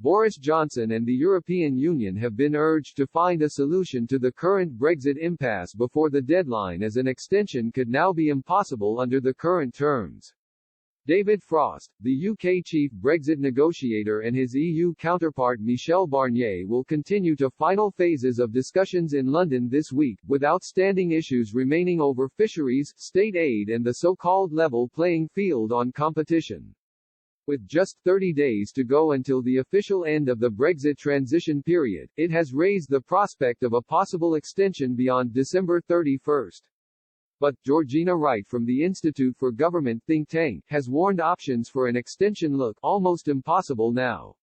Boris Johnson and the European Union have been urged to find a solution to the current Brexit impasse before the deadline, as an extension could now be impossible under the current terms. David Frost, the UK chief Brexit negotiator, and his EU counterpart Michel Barnier will continue to final phases of discussions in London this week, with outstanding issues remaining over fisheries, state aid and the so-called level playing field on competition. With just 30 days to go until the official end of the Brexit transition period, it has raised the prospect of a possible extension beyond December 31. But, Georgina Wright from the Institute for Government think tank, has warned options for an extension look almost impossible now.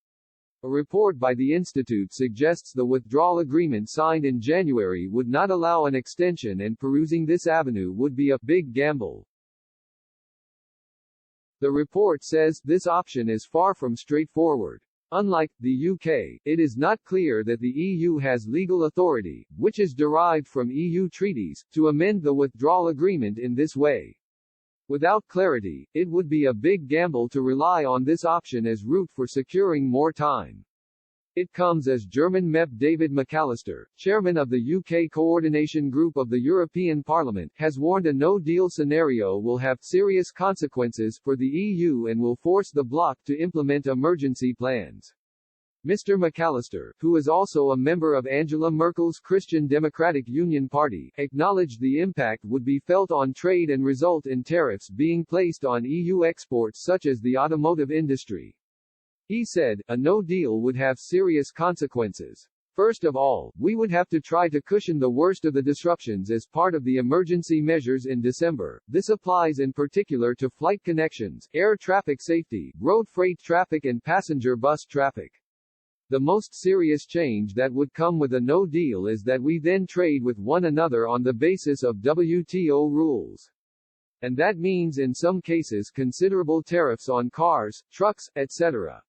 A report by the Institute suggests the withdrawal agreement signed in January would not allow an extension, and perusing this avenue would be a big gamble. The report says this option is far from straightforward. Unlike the UK, it is not clear that the EU has legal authority, which is derived from EU treaties, to amend the withdrawal agreement in this way. Without clarity, it would be a big gamble to rely on this option as route for securing more time. It comes as German MEP David McAllister, chairman of the UK Coordination Group of the European Parliament, has warned a no-deal scenario will have serious consequences for the EU and will force the bloc to implement emergency plans. Mr. McAllister, who is also a member of Angela Merkel's Christian Democratic Union Party, acknowledged the impact would be felt on trade and result in tariffs being placed on EU exports such as the automotive industry. He said, a no-deal would have serious consequences. First of all, we would have to try to cushion the worst of the disruptions as part of the emergency measures in December. This applies in particular to flight connections, air traffic safety, road freight traffic and passenger bus traffic. The most serious change that would come with a no-deal is that we then trade with one another on the basis of WTO rules. And that means in some cases considerable tariffs on cars, trucks, etc.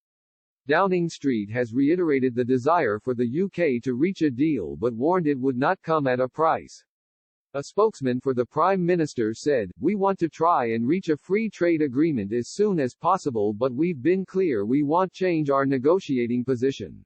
Downing Street has reiterated the desire for the UK to reach a deal but warned it would not come at a price. A spokesman for the Prime Minister said, "We want to try and reach a free trade agreement as soon as possible, but we've been clear we won't change our negotiating position."